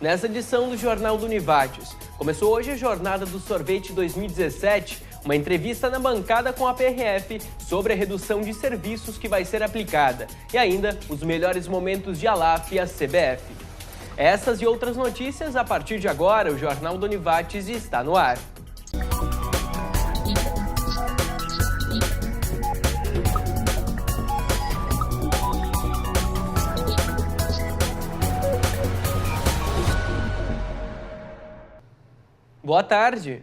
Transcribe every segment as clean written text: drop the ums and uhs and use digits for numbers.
Nessa edição do Jornal do Univates, começou hoje a Jornada do Sorvete 2017, uma entrevista na bancada com a PRF sobre a redução de serviços que vai ser aplicada e ainda os melhores momentos de ALAF e a CBF. Essas e outras notícias, a partir de agora, o Jornal do Univates está no ar. Boa tarde.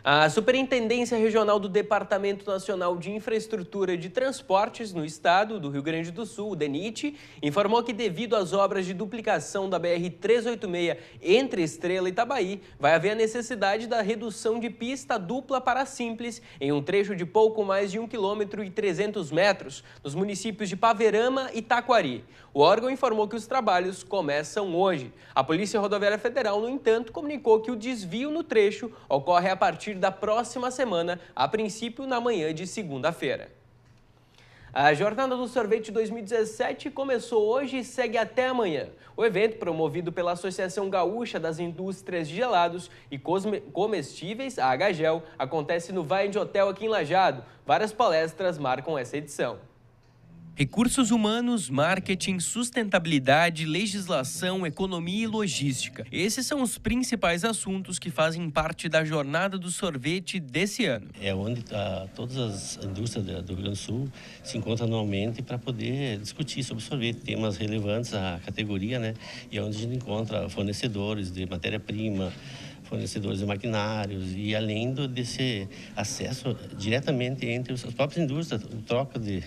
A Superintendência Regional do Departamento Nacional de Infraestrutura de Transportes no Estado do Rio Grande do Sul, o DENIT, informou que devido às obras de duplicação da BR-386 entre Estrela e Itabaí, vai haver a necessidade da redução de pista dupla para simples em um trecho de pouco mais de 1,3 km nos municípios de Paverama e Taquari. O órgão informou que os trabalhos começam hoje. A Polícia Rodoviária Federal, no entanto, comunicou que o desvio no trecho ocorre a partir da próxima semana, a princípio na manhã de segunda-feira. A Jornada do Sorvete 2017 começou hoje e segue até amanhã. O evento, promovido pela Associação Gaúcha das Indústrias de Gelados e Comestíveis, a Agagel, acontece no Vai de Hotel aqui em Lajeado. Várias palestras marcam essa edição. Recursos humanos, marketing, sustentabilidade, legislação, economia e logística. Esses são os principais assuntos que fazem parte da Jornada do Sorvete desse ano. É onde todas as indústrias do Rio Grande do Sul se encontram anualmente para poder discutir sobre sorvete, temas relevantes à categoria, né? E é onde a gente encontra fornecedores de matéria-prima, fornecedores de maquinários e além desse acesso diretamente entre as próprias indústrias, troca de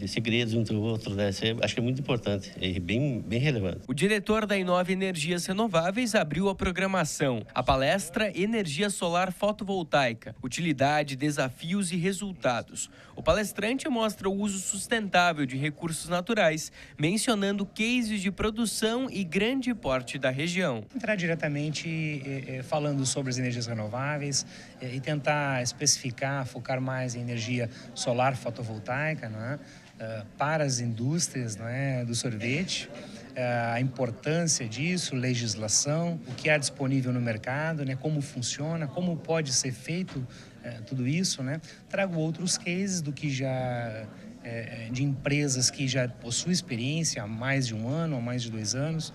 segredos um entre o outro, né? Isso acho que é muito importante, é bem relevante. O diretor da Inove Energias Renováveis abriu a programação. A palestra Energia Solar Fotovoltaica, Utilidade, Desafios e Resultados. O palestrante mostra o uso sustentável de recursos naturais, mencionando cases de produção e grande porte da região. Entrar diretamente falando sobre as energias renováveis e tentar especificar, focar mais em energia solar fotovoltaica, né, para as indústrias, né, do sorvete, a importância disso, legislação, o que há disponível no mercado, né, como funciona, como pode ser feito tudo isso, né. Trago outros cases do que já de empresas que já possuem experiência há mais de um ano, há mais de 2 anos,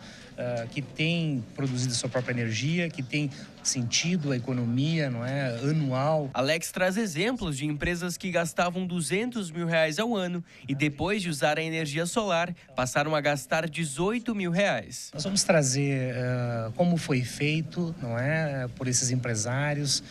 que têm produzido sua própria energia, que tem sentido a economia, não é, anual. Alex traz exemplos de empresas que gastavam R$200 mil ao ano e depois de usar a energia solar, passaram a gastar R$18 mil. Nós vamos trazer como foi feito, não é, por esses empresários,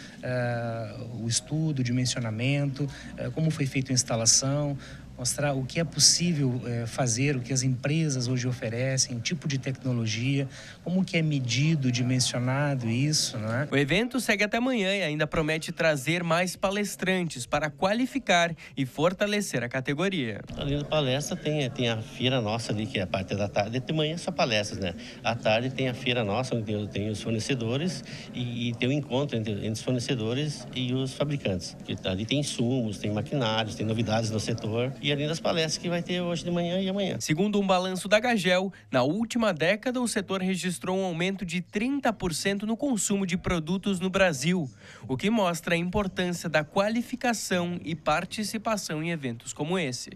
o estudo, o dimensionamento, como foi feita a instalação, mostrar o que é possível fazer, o que as empresas hoje oferecem, o tipo de tecnologia, como que é medido, dimensionado isso, não é? O evento segue até amanhã e ainda promete trazer mais palestrantes para qualificar e fortalecer a categoria. Além da palestra, tem a feira nossa ali, que é a parte da tarde. De manhã é só palestras, né? À tarde tem a feira nossa, onde tem os fornecedores e tem o encontro entre os fornecedores e os fabricantes. Ali tem insumos, tem maquinários, tem novidades no setor. E além das palestras que vai ter hoje de manhã e amanhã. Segundo um balanço da Agagel, na última década o setor registrou um aumento de 30% no consumo de produtos no Brasil, o que mostra a importância da qualificação e participação em eventos como esse.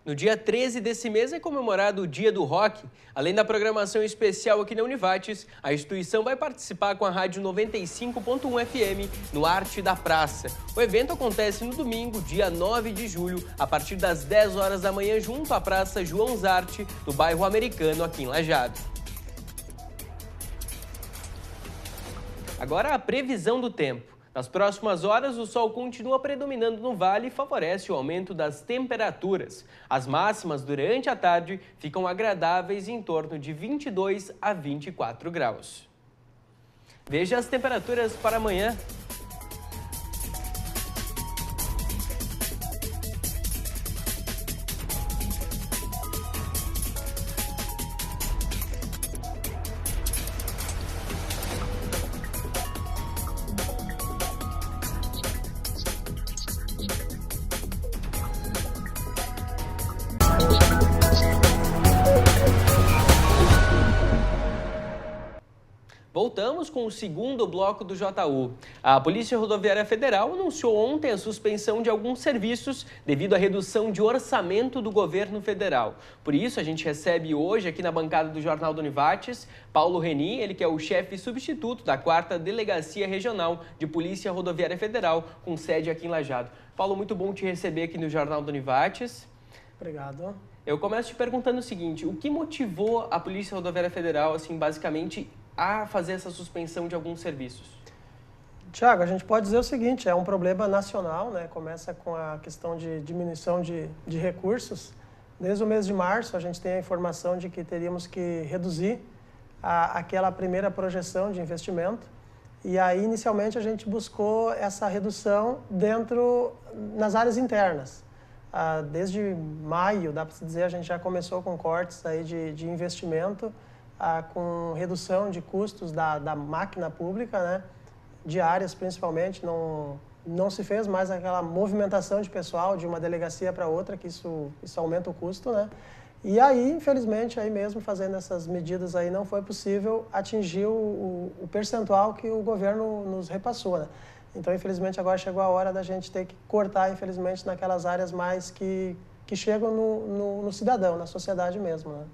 No dia 13 desse mês é comemorado o Dia do Rock. Além da programação especial aqui na Univates, a instituição vai participar com a Rádio 95.1 FM no Arte da Praça. O evento acontece no domingo, dia 9 de julho, a partir das 10 horas da manhã, junto à Praça João Zarte, no bairro Americano, aqui em Lajeado. Agora a previsão do tempo. Nas próximas horas, o sol continua predominando no vale e favorece o aumento das temperaturas. As máximas durante a tarde ficam agradáveis em torno de 22 a 24 graus. Veja as temperaturas para amanhã. Voltamos com o segundo bloco do JU. A Polícia Rodoviária Federal anunciou ontem a suspensão de alguns serviços devido à redução de orçamento do governo federal. Por isso, a gente recebe hoje aqui na bancada do Jornal do Univates, Paulo Reni, ele que é o chefe substituto da 4ª Delegacia Regional de Polícia Rodoviária Federal, com sede aqui em Lajeado. Paulo, muito bom te receber aqui no Jornal do Univates. Obrigado. Eu começo te perguntando o seguinte, o que motivou a Polícia Rodoviária Federal, assim, basicamente, a fazer essa suspensão de alguns serviços? Tiago, a gente pode dizer o seguinte, é um problema nacional, né? Começa com a questão de diminuição de recursos. Desde o mês de março, a gente tem a informação de que teríamos que reduzir aquela primeira projeção de investimento. E aí, inicialmente, a gente buscou essa redução nas áreas internas. Desde maio, dá para se dizer, a gente já começou com cortes aí de investimento, com redução de custos da máquina pública, né? Diárias principalmente, não se fez mais aquela movimentação de pessoal de uma delegacia para outra, que isso aumenta o custo, né? E aí, infelizmente, aí mesmo fazendo essas medidas aí, não foi possível atingir o percentual que o governo nos repassou, né? Então, infelizmente, agora chegou a hora da gente ter que cortar, infelizmente, naquelas áreas mais que chegam no cidadão, na sociedade mesmo, né?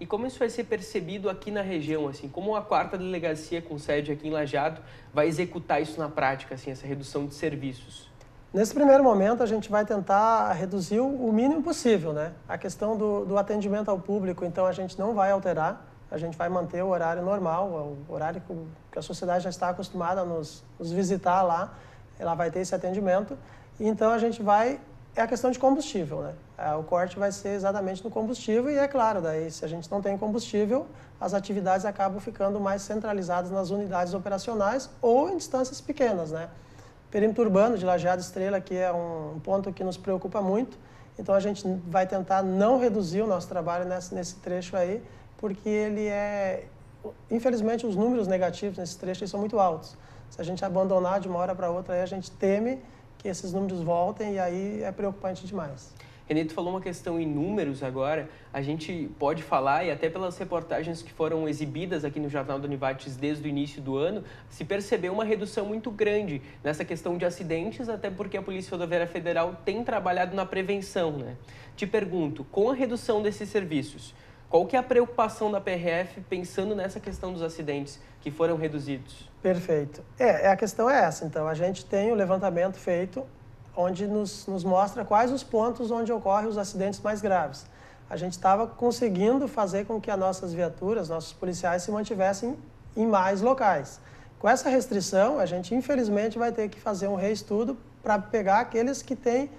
E como isso vai ser percebido aqui na região, assim, como a 4ª Delegacia com sede aqui em Lajeado vai executar isso na prática, assim, essa redução de serviços? Nesse primeiro momento, a gente vai tentar reduzir o mínimo possível, né? A questão do atendimento ao público, então, a gente não vai alterar, a gente vai manter o horário normal, o horário que a sociedade já está acostumada a nos visitar lá, ela vai ter esse atendimento. Então, a gente vai... É a questão de combustível, né? O corte vai ser exatamente no combustível e, é claro, daí, se a gente não tem combustível, as atividades acabam ficando mais centralizadas nas unidades operacionais ou em distâncias pequenas, né? Perímetro urbano de Lajeado Estrela, que é um ponto que nos preocupa muito, então a gente vai tentar não reduzir o nosso trabalho nesse trecho aí, porque ele infelizmente, os números negativos nesse trecho são muito altos. Se a gente abandonar de uma hora para outra, aí a gente teme que esses números voltem e aí é preocupante demais. Renê, tu falou uma questão em números agora, a gente pode falar, e até pelas reportagens que foram exibidas aqui no Jornal do Univates desde o início do ano, se percebeu uma redução muito grande nessa questão de acidentes, até porque a Polícia Rodoviária Federal tem trabalhado na prevenção, né? Te pergunto, com a redução desses serviços, qual que é a preocupação da PRF pensando nessa questão dos acidentes que foram reduzidos? Perfeito. A questão é essa, então, a gente tem o levantamento feito onde nos mostra quais os pontos onde ocorrem os acidentes mais graves. A gente estava conseguindo fazer com que as nossas viaturas, nossos policiais se mantivessem em mais locais. Com essa restrição, a gente infelizmente vai ter que fazer um reestudo para pegar aqueles que têm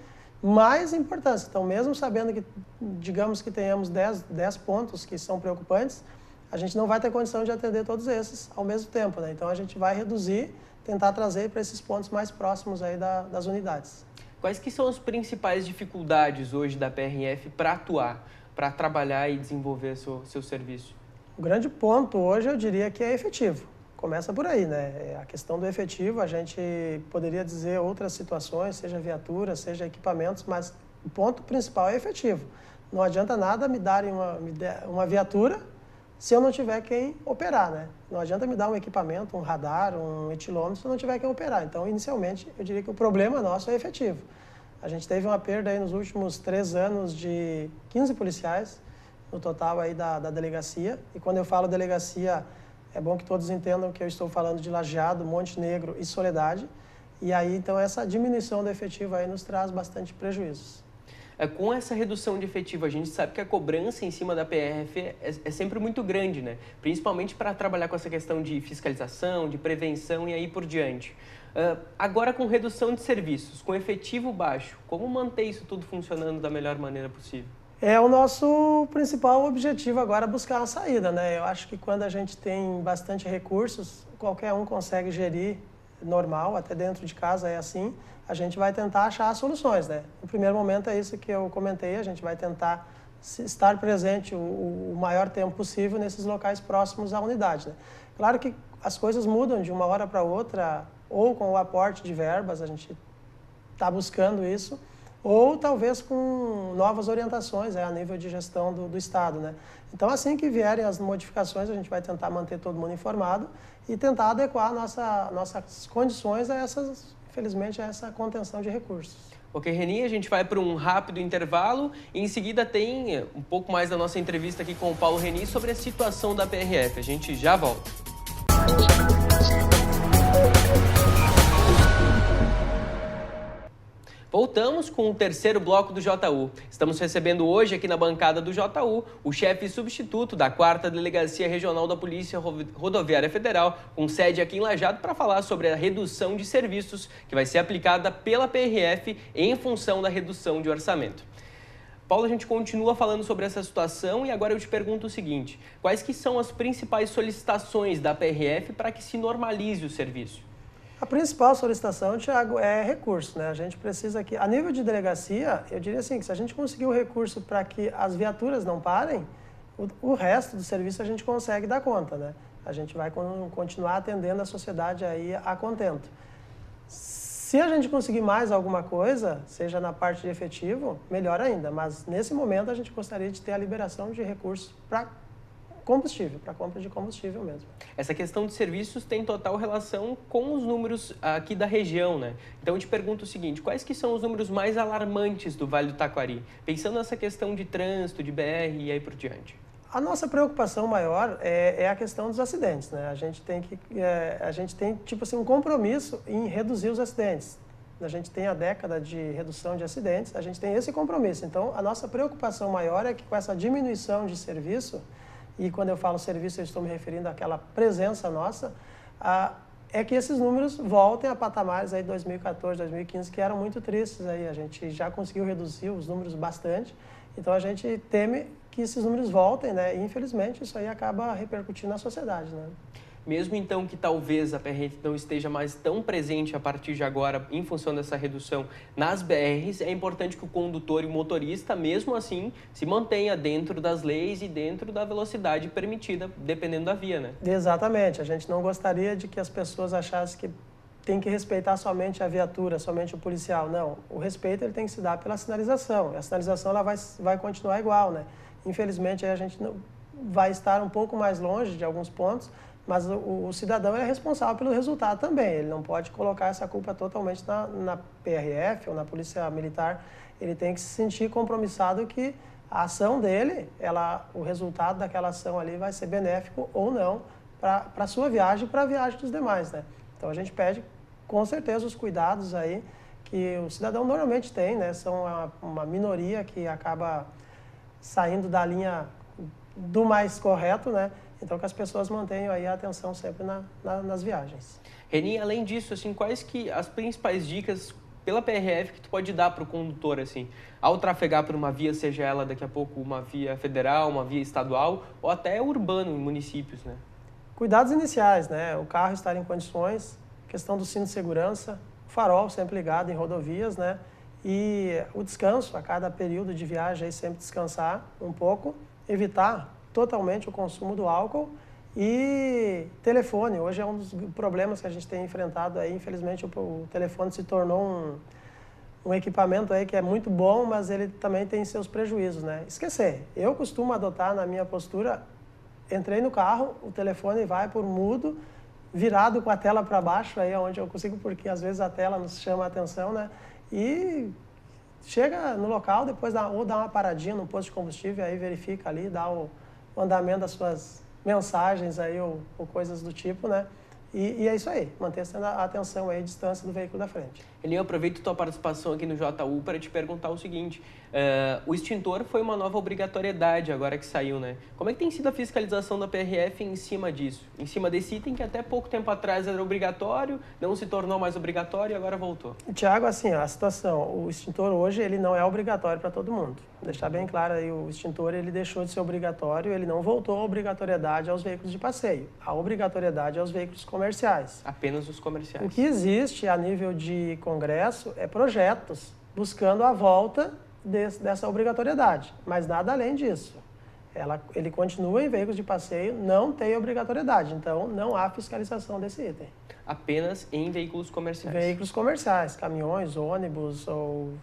mais importância. Então, mesmo sabendo que, digamos que tenhamos 10 pontos que são preocupantes, a gente não vai ter condição de atender todos esses ao mesmo tempo, né? Então, a gente vai reduzir, tentar trazer para esses pontos mais próximos aí das unidades. Quais que são as principais dificuldades hoje da PRF para atuar, para trabalhar e desenvolver seu serviço? O grande ponto hoje eu diria que é efetivo. Começa por aí, né? A questão do efetivo, a gente poderia dizer outras situações, seja viaturas, seja equipamentos, mas o ponto principal é efetivo. Não adianta nada me darem uma viatura se eu não tiver quem operar, né? Não adianta me dar um equipamento, um radar, um etilômetro, se eu não tiver quem operar. Então, inicialmente, eu diria que o problema nosso é efetivo. A gente teve uma perda aí nos últimos 3 anos de 15 policiais, no total aí da delegacia. E quando eu falo delegacia, é bom que todos entendam que eu estou falando de Lajeado, Monte Negro e Soledade. E aí, então, essa diminuição do efetivo aí nos traz bastante prejuízos. Com essa redução de efetivo, a gente sabe que a cobrança em cima da PRF é sempre muito grande, né? Principalmente para trabalhar com essa questão de fiscalização, de prevenção e aí por diante. Agora, com redução de serviços, com efetivo baixo, como manter isso tudo funcionando da melhor maneira possível? É o nosso principal objetivo agora, buscar uma saída, né? Eu acho que quando a gente tem bastante recursos, qualquer um consegue gerir normal, até dentro de casa é assim, a gente vai tentar achar soluções, né? No primeiro momento é isso que eu comentei, a gente vai tentar estar presente o maior tempo possível nesses locais próximos à unidade, né? Claro que as coisas mudam de uma hora para outra, ou com o aporte de verbas, a gente está buscando isso, ou talvez com novas orientações a nível de gestão do Estado, né? Então, assim que vierem as modificações, a gente vai tentar manter todo mundo informado e tentar adequar nossas condições a essas, infelizmente, a essa contenção de recursos. Ok, Reni, a gente vai para um rápido intervalo e em seguida tem um pouco mais da nossa entrevista aqui com o Paulo Reni sobre a situação da PRF. A gente já volta. Voltamos com o terceiro bloco do JU. Estamos recebendo hoje aqui na bancada do JU o chefe substituto da 4ª Delegacia Regional da Polícia Rodoviária Federal, com sede aqui em Lajeado, para falar sobre a redução de serviços que vai ser aplicada pela PRF em função da redução de orçamento. Paulo, a gente continua falando sobre essa situação e agora eu te pergunto o seguinte: quais que são as principais solicitações da PRF para que se normalize o serviço? A principal solicitação, Thiago, é recurso, né? A gente precisa aqui, a nível de delegacia, eu diria assim, que se a gente conseguir o recurso para que as viaturas não parem, o resto do serviço a gente consegue dar conta, né? A gente vai continuar atendendo a sociedade aí a contento. Se a gente conseguir mais alguma coisa, seja na parte de efetivo, melhor ainda. Mas nesse momento a gente gostaria de ter a liberação de recursos para combustível, para compra de combustível mesmo. Essa questão de serviços tem total relação com os números aqui da região, né? Então eu te pergunto o seguinte: quais que são os números mais alarmantes do Vale do Taquari? Pensando nessa questão de trânsito, de BR e aí por diante. A nossa preocupação maior é a questão dos acidentes, né? A gente tem tipo assim, um compromisso em reduzir os acidentes. A gente tem a década de redução de acidentes, a gente tem esse compromisso. Então, a nossa preocupação maior é que com essa diminuição de serviço, e quando eu falo serviço, eu estou me referindo àquela presença nossa, é que esses números voltem a patamares aí de 2014, 2015, que eram muito tristes aí. A gente já conseguiu reduzir os números bastante, então a gente teme que esses números voltem, né? E infelizmente isso aí acaba repercutindo na sociedade, né? Mesmo então que talvez a PRF não esteja mais tão presente a partir de agora em função dessa redução nas BRs, é importante que o condutor e o motorista, mesmo assim, se mantenha dentro das leis e dentro da velocidade permitida, dependendo da via, né? Exatamente. A gente não gostaria de que as pessoas achassem que tem que respeitar somente a viatura, somente o policial. Não, o respeito ele tem que se dar pela sinalização. E a sinalização ela vai continuar igual, né? Infelizmente, aí a gente vai estar um pouco mais longe de alguns pontos, mas o cidadão é responsável pelo resultado também. Ele não pode colocar essa culpa totalmente na PRF ou na Polícia Militar. Ele tem que se sentir compromissado que a ação dele, o resultado daquela ação ali vai ser benéfico ou não para a sua viagem e para a viagem dos demais, né? Então a gente pede com certeza os cuidados aí que o cidadão normalmente tem, né? São uma minoria que acaba saindo da linha do mais correto, né? Então, que as pessoas mantenham aí a atenção sempre nas viagens. Reni, além disso, assim, quais que as principais dicas pela PRF que tu pode dar para o condutor, assim, ao trafegar por uma via, seja ela daqui a pouco uma via federal, uma via estadual ou até urbano em municípios, né? Cuidados iniciais, né? O carro estar em condições, questão do cinto de segurança, farol sempre ligado em rodovias, né? E o descanso, a cada período de viagem, aí sempre descansar um pouco, evitar totalmente o consumo do álcool e telefone. Hoje é um dos problemas que a gente tem enfrentado aí. Infelizmente, o telefone se tornou um equipamento aí que é muito bom, mas ele também tem seus prejuízos, né? Esquecer. Eu costumo adotar na minha postura, entrei no carro, o telefone vai por mudo, virado com a tela para baixo, aí é onde eu consigo, porque às vezes a tela nos chama a atenção, né? E chega no local, depois dá uma paradinha no posto de combustível, aí verifica ali, dá o andamento das suas mensagens aí ou coisas do tipo, né? E é isso aí, manter a atenção aí, a distância do veículo da frente. Elinho, eu aproveito tua participação aqui no JU para te perguntar o seguinte: o extintor foi uma nova obrigatoriedade agora que saiu, né? Como é que tem sido a fiscalização da PRF em cima disso? Em cima desse item que até pouco tempo atrás era obrigatório, não se tornou mais obrigatório e agora voltou. Tiago, assim, a situação, o extintor hoje ele não é obrigatório para todo mundo. Vou deixar bem claro aí, o extintor ele deixou de ser obrigatório, ele não voltou à obrigatoriedade aos veículos de passeio. A obrigatoriedade é aos veículos comerciais. Apenas os comerciais. O que existe a nível de Congresso é projetos buscando a volta dessa obrigatoriedade, mas nada além disso. Ele continua em veículos de passeio, não tem obrigatoriedade, então não há fiscalização desse item. Apenas em veículos comerciais. Veículos comerciais, caminhões, ônibus ou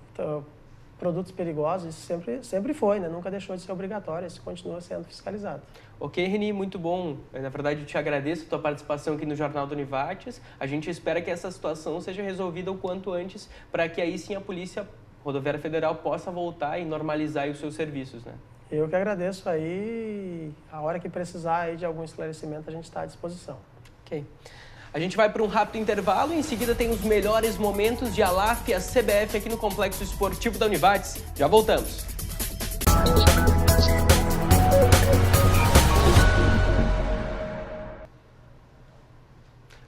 produtos perigosos, isso sempre foi, né? Nunca deixou de ser obrigatório, isso continua sendo fiscalizado. Ok, Reni, muito bom. Na verdade, eu te agradeço a tua participação aqui no Jornal do Univates. A gente espera que essa situação seja resolvida o quanto antes, para que aí sim a Polícia Rodoviária Federal possa voltar e normalizar aí os seus serviços, né? Eu que agradeço aí, a hora que precisar aí de algum esclarecimento, a gente está à disposição. Ok. A gente vai para um rápido intervalo e em seguida tem os melhores momentos de ALAF e a CBF aqui no Complexo Esportivo da Univates. Já voltamos.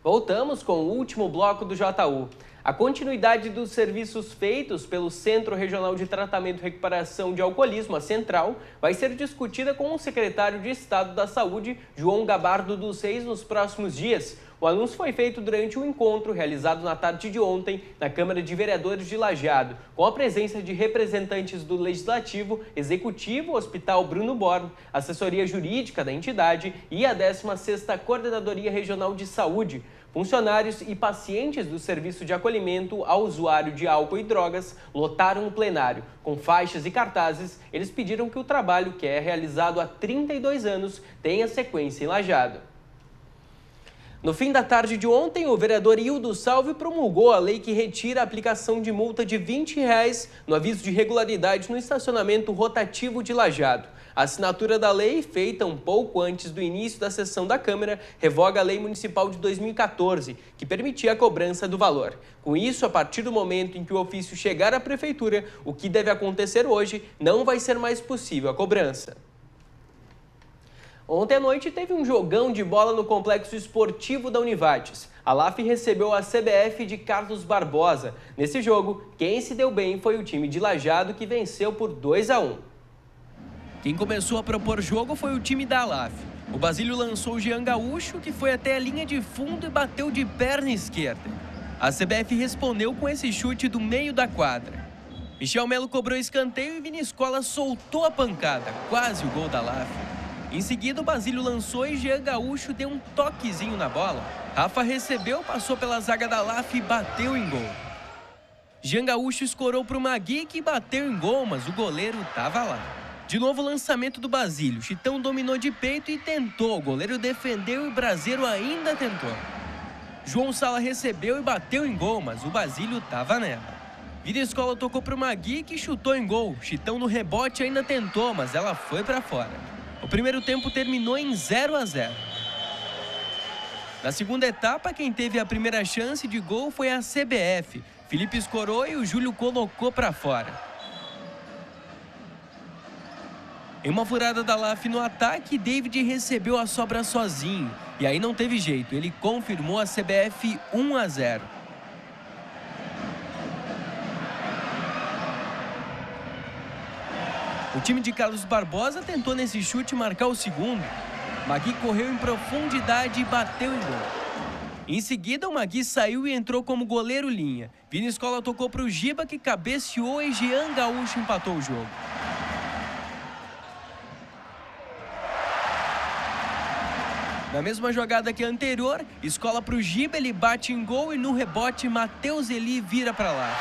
Voltamos com o último bloco do JU. A continuidade dos serviços feitos pelo Centro Regional de Tratamento e Recuperação de Alcoolismo, a Central, vai ser discutida com o secretário de Estado da Saúde, João Gabardo dos Reis, nos próximos dias. O anúncio foi feito durante um encontro realizado na tarde de ontem na Câmara de Vereadores de Lajeado, com a presença de representantes do Legislativo, Executivo, Hospital Bruno Born, assessoria jurídica da entidade e a 16ª Coordenadoria Regional de Saúde. Funcionários e pacientes do serviço de acolhimento ao usuário de álcool e drogas lotaram o plenário. Com faixas e cartazes, eles pediram que o trabalho, que é realizado há 32 anos, tenha sequência em Lajeado. No fim da tarde de ontem, o vereador Hildo Salve promulgou a lei que retira a aplicação de multa de R$20 no aviso de regularidade no estacionamento rotativo de Lajeado. A assinatura da lei, feita um pouco antes do início da sessão da Câmara, revoga a Lei Municipal de 2014, que permitia a cobrança do valor. Com isso, a partir do momento em que o ofício chegar à Prefeitura, o que deve acontecer hoje, não vai ser mais possível a cobrança. Ontem à noite teve um jogão de bola no Complexo Esportivo da Univates. A LAF recebeu a CBF de Carlos Barbosa. Nesse jogo, quem se deu bem foi o time de Lajeado, que venceu por 2-1. Quem começou a propor jogo foi o time da LAF. O Basílio lançou o Jean Gaúcho, que foi até a linha de fundo e bateu de perna esquerda. A CBF respondeu com esse chute do meio da quadra. Michel Melo cobrou escanteio e Viníscola soltou a pancada, quase o gol da LAF. Em seguida, o Basílio lançou e Jean Gaúcho deu um toquezinho na bola. Rafa recebeu, passou pela zaga da LAF e bateu em gol. Jean Gaúcho escorou para o Magui, que bateu em gol, mas o goleiro estava lá. De novo o lançamento do Basílio. Chitão dominou de peito e tentou. O goleiro defendeu e o Braseiro ainda tentou. João Sala recebeu e bateu em gol, mas o Basílio estava nela. Viníscola tocou para o Magui, que chutou em gol. Chitão no rebote ainda tentou, mas ela foi para fora. O primeiro tempo terminou em 0-0. Na segunda etapa, quem teve a primeira chance de gol foi a CBF. Felipe escorou e o Júlio colocou para fora. Em uma furada da LAF no ataque, David recebeu a sobra sozinho. E aí não teve jeito, ele confirmou a CBF 1-0. O time de Carlos Barbosa tentou nesse chute marcar o segundo. Magui correu em profundidade e bateu em gol. Em seguida, o Magui saiu e entrou como goleiro linha. Viníscola tocou para o Giba, que cabeceou, e Jean Gaúcho empatou o jogo. Na mesma jogada que a anterior, escola para o Giba, ele bate em gol e no rebote, Matheus Eli vira para lá.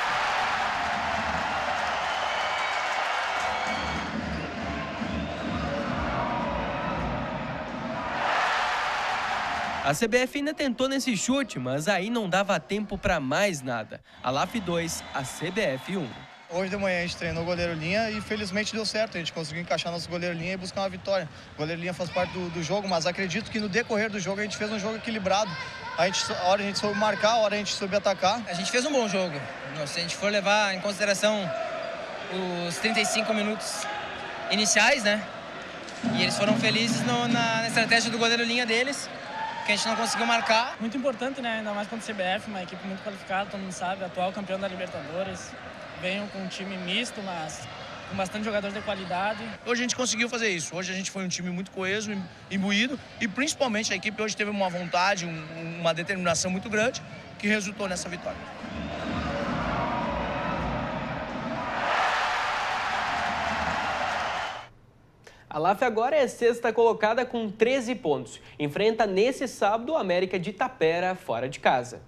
A CBF ainda tentou nesse chute, mas aí não dava tempo para mais nada. A LAF 2, a CBF 1. Hoje de manhã a gente treinou goleiro linha e felizmente deu certo. A gente conseguiu encaixar nosso goleiro linha e buscar uma vitória. O goleiro linha faz parte do jogo, mas acredito que no decorrer do jogo a gente fez um jogo equilibrado. A hora a gente soube marcar, a hora a gente soube atacar. A gente fez um bom jogo. Se a gente for levar em consideração os 35 minutos iniciais, né? E eles foram felizes na estratégia do goleiro linha deles, que a gente não conseguiu marcar. Muito importante, né? Ainda mais contra o CBF, uma equipe muito qualificada, todo mundo sabe, atual campeão da Libertadores. Venham com um time misto, mas com bastante jogadores de qualidade. Hoje a gente conseguiu fazer isso. Hoje a gente foi um time muito coeso, imbuído, e principalmente a equipe hoje teve uma vontade, uma determinação muito grande, que resultou nessa vitória. A LAF agora é sexta colocada com 13 pontos. Enfrenta nesse sábado o América de Itapera, fora de casa.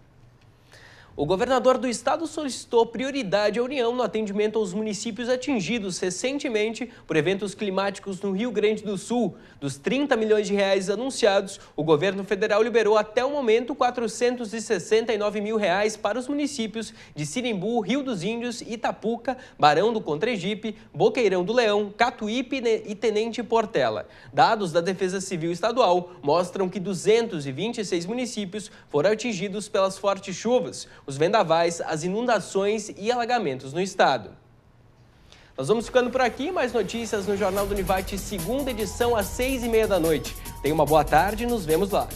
O governador do estado solicitou prioridade à União no atendimento aos municípios atingidos recentemente por eventos climáticos no Rio Grande do Sul. Dos 30 milhões de reais anunciados, o governo federal liberou até o momento 469 mil reais para os municípios de Sinimbu, Rio dos Índios, Itapuca, Barão do Contregipe, Boqueirão do Leão, Catuípe e Tenente Portela. Dados da Defesa Civil Estadual mostram que 226 municípios foram atingidos pelas fortes chuvas, os vendavais, as inundações e alagamentos no estado. Nós vamos ficando por aqui, mais notícias no Jornal do Univate, segunda edição às 6h30 da noite. Tenha uma boa tarde e nos vemos lá.